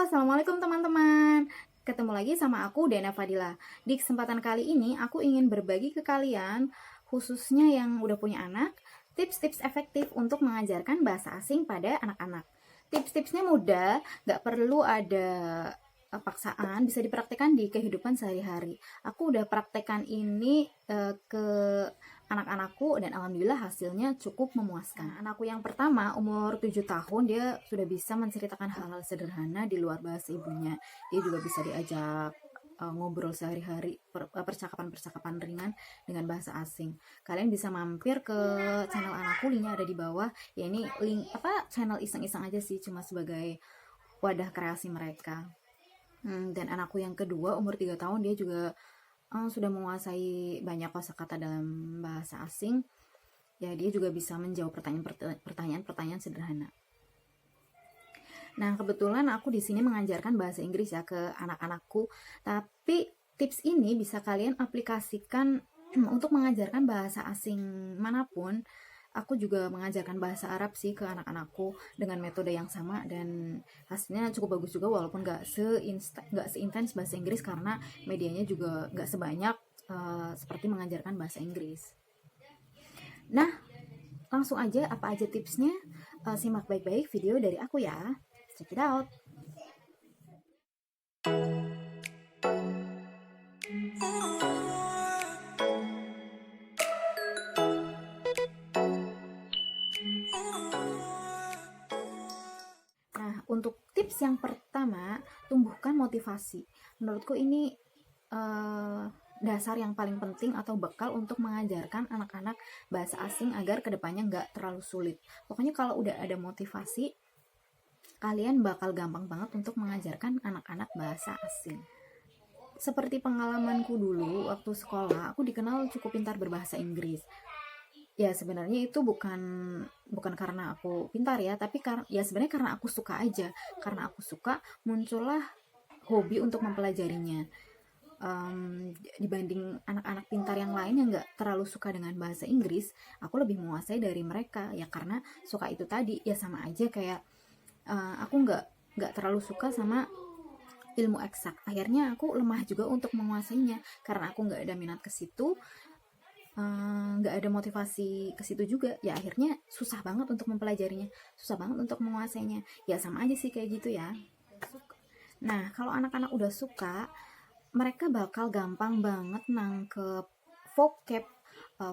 Assalamualaikum teman-teman. Ketemu lagi sama aku Dena Fadila. Di kesempatan kali ini aku ingin berbagi ke kalian, khususnya yang udah punya anak, tips-tips efektif untuk mengajarkan bahasa asing pada anak-anak. Tips-tipsnya mudah, gak perlu ada paksaan, bisa dipraktekkan di kehidupan sehari-hari. Aku udah praktekkan ini ke anak-anakku dan alhamdulillah hasilnya cukup memuaskan. Anakku yang pertama umur 7 tahun, dia sudah bisa menceritakan hal-hal sederhana di luar bahasa ibunya. Dia juga bisa diajak ngobrol sehari-hari, percakapan-percakapan ringan dengan bahasa asing. Kalian bisa mampir ke channel anakku, linknya ada di bawah. Ya ini link channel iseng-iseng aja sih, cuma sebagai wadah kreasi mereka. Dan anakku yang kedua umur 3 tahun, dia juga sudah menguasai banyak kosakata dalam bahasa asing. Ya, dia juga bisa menjawab pertanyaan-pertanyaan sederhana. Nah, kebetulan aku di sini mengajarkan bahasa Inggris ya ke anak-anakku. Tapi tips ini bisa kalian aplikasikan untuk mengajarkan bahasa asing manapun. Aku juga mengajarkan bahasa Arab sih ke anak-anakku dengan metode yang sama dan hasilnya cukup bagus juga, walaupun gak seintens bahasa Inggris karena medianya juga gak sebanyak seperti mengajarkan bahasa Inggris. Nah, langsung aja apa aja tipsnya, simak baik-baik video dari aku ya. Check it out. Nah, untuk tips yang pertama, tumbuhkan motivasi. Menurutku ini dasar yang paling penting atau bekal untuk mengajarkan anak-anak bahasa asing agar kedepannya nggak terlalu sulit. Pokoknya kalau udah ada motivasi, kalian bakal gampang banget untuk mengajarkan anak-anak bahasa asing. Seperti pengalamanku dulu waktu sekolah, aku dikenal cukup pintar berbahasa Inggris. Ya sebenarnya itu bukan karena aku pintar ya, tapi ya sebenarnya karena aku suka aja. Karena aku suka, muncullah hobi untuk mempelajarinya. Dibanding anak-anak pintar yang lain yang nggak terlalu suka dengan bahasa Inggris, aku lebih menguasai dari mereka ya karena suka itu tadi. Ya sama aja kayak aku nggak terlalu suka sama ilmu eksak, akhirnya aku lemah juga untuk menguasainya karena aku nggak ada minat ke situ, nggak ada motivasi ke situ juga. Ya akhirnya susah banget untuk mempelajarinya, susah banget untuk menguasainya. Ya sama aja sih kayak gitu ya. Nah, kalau anak-anak udah suka, mereka bakal gampang banget nangkep vocab,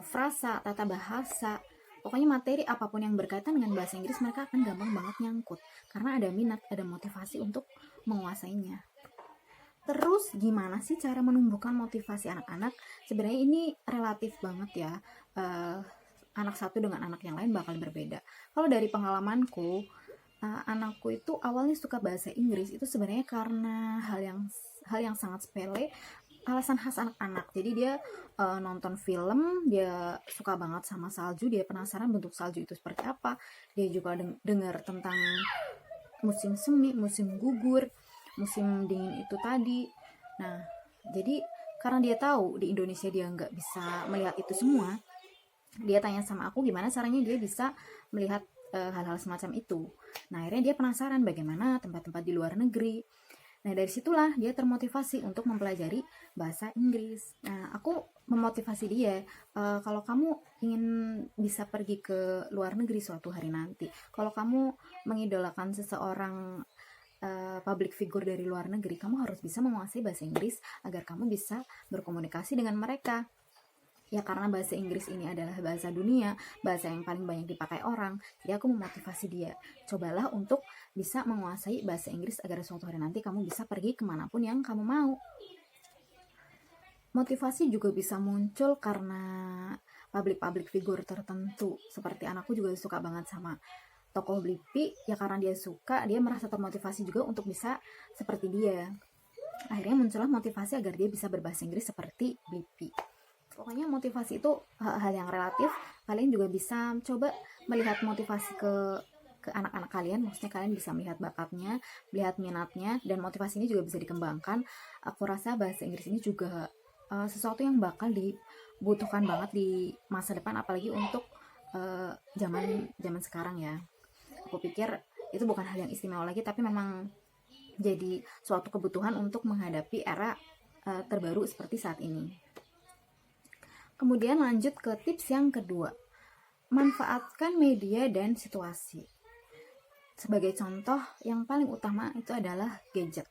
frasa, tata bahasa. Pokoknya materi apapun yang berkaitan dengan bahasa Inggris mereka akan gampang banget nyangkut karena ada minat, ada motivasi untuk menguasainya. Terus gimana sih cara menumbuhkan motivasi anak-anak? Sebenarnya ini relatif banget ya. Anak satu dengan anak yang lain bakal berbeda. Kalau dari pengalamanku, anakku itu awalnya suka bahasa Inggris itu sebenarnya karena hal yang sangat sepele, alasan khas anak-anak. Jadi dia nonton film, dia suka banget sama salju, dia penasaran bentuk salju itu seperti apa. Dia juga dengar tentang musim semi, musim gugur, musim dingin itu tadi. Nah, jadi karena dia tahu di Indonesia dia nggak bisa melihat itu semua, dia tanya sama aku gimana caranya dia bisa melihat hal-hal semacam itu. Nah, akhirnya dia penasaran bagaimana tempat-tempat di luar negeri. Nah, dari situlah dia termotivasi untuk mempelajari bahasa Inggris. Nah, aku memotivasi dia, kalau kamu ingin bisa pergi ke luar negeri suatu hari nanti, kalau kamu mengidolakan seseorang public figure dari luar negeri, kamu harus bisa menguasai bahasa Inggris agar kamu bisa berkomunikasi dengan mereka. Ya karena bahasa Inggris ini adalah bahasa dunia, bahasa yang paling banyak dipakai orang. Jadi aku memotivasi dia, cobalah untuk bisa menguasai bahasa Inggris agar suatu hari nanti kamu bisa pergi kemanapun yang kamu mau. Motivasi juga bisa muncul karena public figure tertentu. Seperti anakku juga suka banget sama tokoh Blippi, ya karena dia suka, dia merasa termotivasi juga untuk bisa seperti dia. Akhirnya muncullah motivasi agar dia bisa berbahasa Inggris seperti Blippi. Pokoknya motivasi itu hal yang relatif. Kalian juga bisa coba melihat motivasi ke anak-anak kalian. Maksudnya kalian bisa melihat bakatnya, melihat minatnya, dan motivasi ini juga bisa dikembangkan. Aku rasa bahasa Inggris ini juga sesuatu yang bakal dibutuhkan banget di masa depan, apalagi untuk zaman sekarang ya. Aku pikir itu bukan hal yang istimewa lagi, tapi memang jadi suatu kebutuhan untuk menghadapi era terbaru seperti saat ini. Kemudian lanjut ke tips yang kedua, manfaatkan media dan situasi. Sebagai contoh, yang paling utama itu adalah gadget.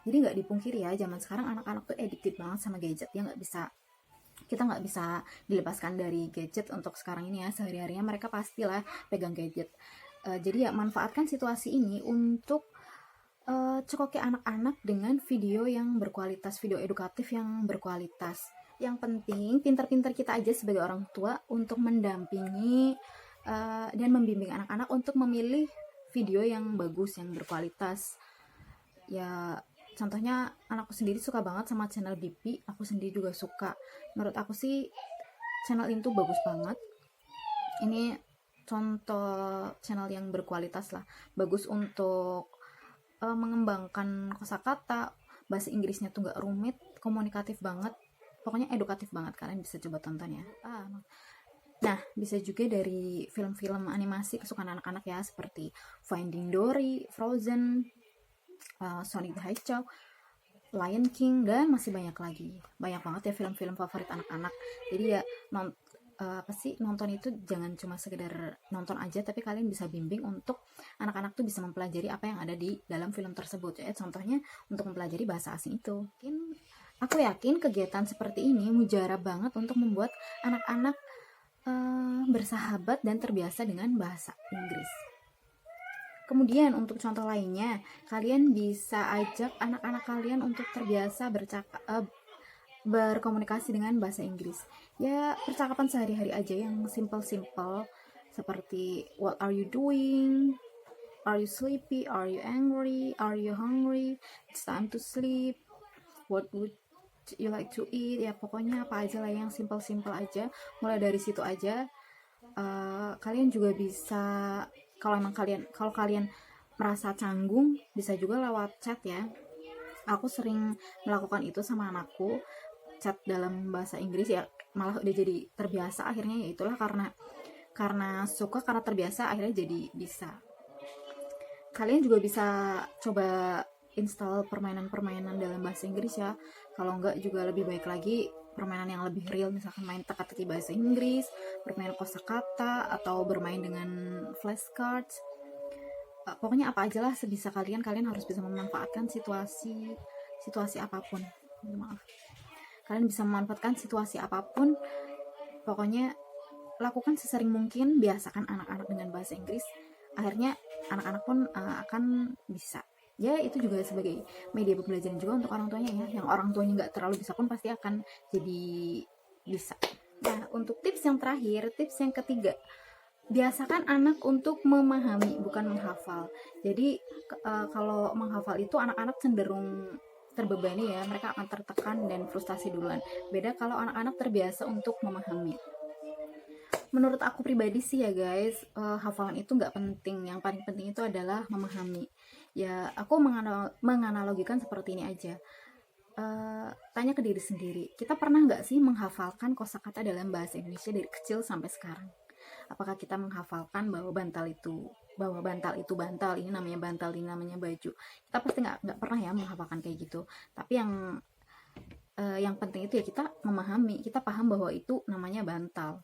Jadi nggak dipungkiri ya, zaman sekarang anak-anak tuh addicted banget sama gadget. Ya kita nggak bisa dilepaskan dari gadget untuk sekarang ini ya. Sehari-harinya mereka pastilah pegang gadget. Jadi ya manfaatkan situasi ini untuk cekoki anak-anak dengan video yang berkualitas, video edukatif yang berkualitas. Yang penting pintar-pintar kita aja sebagai orang tua untuk mendampingi dan membimbing anak-anak untuk memilih video yang bagus, yang berkualitas. Ya contohnya anakku sendiri suka banget sama channel BP, aku sendiri juga suka. Menurut aku sih channel itu bagus banget. Ini contoh channel yang berkualitas lah, bagus untuk mengembangkan kosakata, bahasa Inggrisnya tuh gak rumit, komunikatif banget, pokoknya edukatif banget. Kalian bisa coba tonton ya. Nah, bisa juga dari film-film animasi kesukaan anak-anak ya, seperti Finding Dory, Frozen, Sonic the Hedgehog, Lion King, dan masih banyak lagi. Banyak banget ya film-film favorit anak-anak. Jadi ya nonton itu jangan cuma sekedar nonton aja, tapi kalian bisa bimbing untuk anak-anak tuh bisa mempelajari apa yang ada di dalam film tersebut ya. Contohnya untuk mempelajari bahasa asing itu. Aku yakin kegiatan seperti ini mujarab banget untuk membuat anak-anak bersahabat dan terbiasa dengan bahasa Inggris. Kemudian untuk contoh lainnya, kalian bisa ajak anak-anak kalian untuk terbiasa berkomunikasi dengan bahasa Inggris. Ya percakapan sehari-hari aja yang simple-simple, seperti what are you doing, are you sleepy, are you angry, are you hungry, it's time to sleep, what would you like to eat. Ya pokoknya apa aja lah yang simple-simple aja, mulai dari situ aja. Kalian juga bisa, kalau kalian merasa canggung, bisa juga lewat chat ya. Aku sering melakukan itu sama anakku, chat dalam bahasa Inggris ya, malah udah jadi terbiasa akhirnya. Ya itulah karena suka, karena terbiasa akhirnya jadi bisa. Kalian juga bisa coba install permainan-permainan dalam bahasa Inggris ya. Kalau enggak juga lebih baik lagi permainan yang lebih real, misalkan main teka-teki bahasa Inggris, bermain kosakata, atau bermain dengan flashcards. Pokoknya apa aja lah sebisa kalian harus bisa memanfaatkan situasi apapun. Maaf. Kalian bisa memanfaatkan situasi apapun. Pokoknya lakukan sesering mungkin, biasakan anak-anak dengan bahasa Inggris. Akhirnya anak-anak pun akan bisa. Ya itu juga sebagai media pembelajaran juga untuk orang tuanya ya. Yang orang tuanya nggak terlalu bisa pun pasti akan jadi bisa. Nah untuk tips yang terakhir, tips yang ketiga, biasakan anak untuk memahami, bukan menghafal. Jadi kalau menghafal itu anak-anak cenderung terbebani ya, mereka akan tertekan dan frustasi duluan. Beda kalau anak-anak terbiasa untuk memahami. Menurut aku pribadi sih ya guys, hafalan itu nggak penting. Yang paling penting itu adalah memahami. Ya aku menganalogikan seperti ini aja. Tanya ke diri sendiri, kita pernah nggak sih menghafalkan kosakata dalam bahasa Indonesia dari kecil sampai sekarang? Apakah kita menghafalkan bahwa bantal itu bantal, ini namanya bantal, ini namanya baju? Kita pasti nggak pernah ya menghafalkan kayak gitu. Tapi yang penting itu ya kita memahami, kita paham bahwa itu namanya bantal.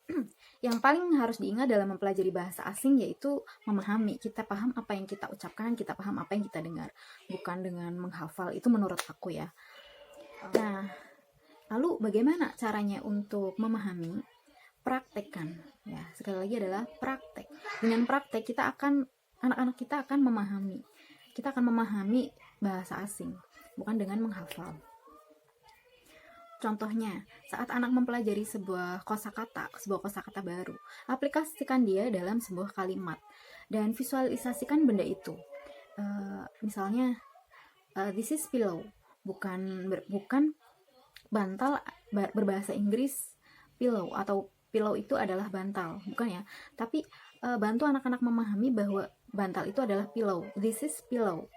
Yang paling harus diingat dalam mempelajari bahasa asing yaitu memahami. Kita paham apa yang kita ucapkan, kita paham apa yang kita dengar, bukan dengan menghafal. Itu menurut aku ya. Nah, lalu bagaimana caranya untuk memahami? Praktekkan ya, sekali lagi adalah praktek. Dengan praktek anak-anak kita akan memahami. Kita akan memahami bahasa asing, bukan dengan menghafal. Contohnya, saat anak mempelajari sebuah kosakata baru, aplikasikan dia dalam sebuah kalimat dan visualisasikan benda itu. Misalnya, this is pillow, bukan bantal berbahasa Inggris pillow, atau pillow itu adalah bantal, bukan ya. Tapi bantu anak-anak memahami bahwa bantal itu adalah pillow. This is pillow.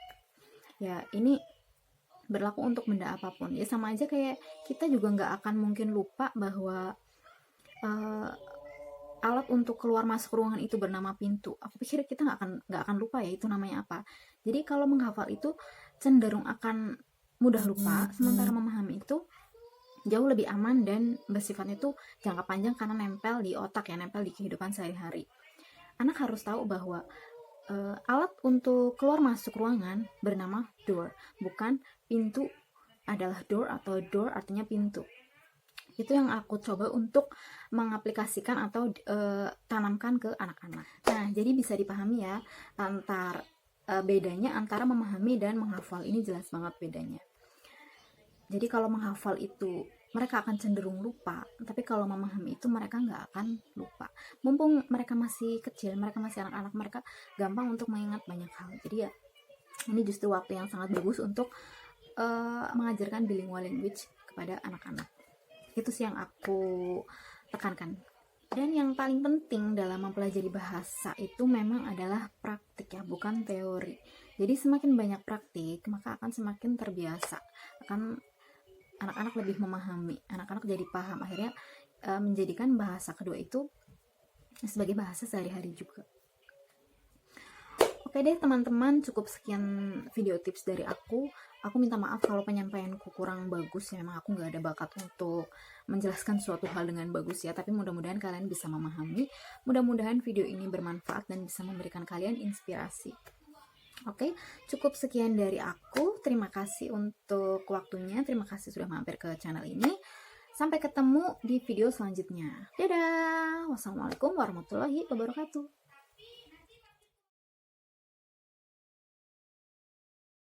Ya, ini berlaku untuk benda apapun. Ya sama aja kayak kita juga nggak akan mungkin lupa bahwa alat untuk keluar masuk ruangan itu bernama pintu, aku pikir kita nggak akan lupa ya itu namanya apa. Jadi kalau menghafal itu cenderung akan mudah lupa, sementara memahami itu jauh lebih aman dan bersifatnya itu jangka panjang karena nempel di otak ya, nempel di kehidupan sehari-hari. Anak harus tahu bahwa alat untuk keluar masuk ruangan bernama door, bukan pintu adalah door, atau door artinya pintu. Itu yang aku coba untuk mengaplikasikan atau tanamkan ke anak-anak. Nah, jadi bisa dipahami ya bedanya antara memahami dan menghafal. Ini jelas banget bedanya. Jadi kalau menghafal itu mereka akan cenderung lupa, tapi kalau memahami itu mereka nggak akan lupa. Mumpung mereka masih kecil, mereka masih anak-anak, mereka gampang untuk mengingat banyak hal. Jadi ya, ini justru waktu yang sangat bagus untuk mengajarkan bilingual language kepada anak-anak. Itu sih yang aku tekankan. Dan yang paling penting dalam mempelajari bahasa itu memang adalah praktik ya, bukan teori. Jadi semakin banyak praktik, maka akan semakin terbiasa. Anak-anak lebih memahami, anak-anak jadi paham, akhirnya menjadikan bahasa kedua itu sebagai bahasa sehari-hari juga. Oke deh teman-teman, cukup sekian video tips dari aku. Aku minta maaf kalau penyampaianku kurang bagus ya, memang aku nggak ada bakat untuk menjelaskan suatu hal dengan bagus ya, tapi mudah-mudahan kalian bisa memahami, mudah-mudahan video ini bermanfaat dan bisa memberikan kalian inspirasi. Oke, cukup sekian dari aku. Terima kasih untuk waktunya. Terima kasih sudah mampir ke channel ini. Sampai ketemu di video selanjutnya. Dadah. Wassalamualaikum warahmatullahi wabarakatuh.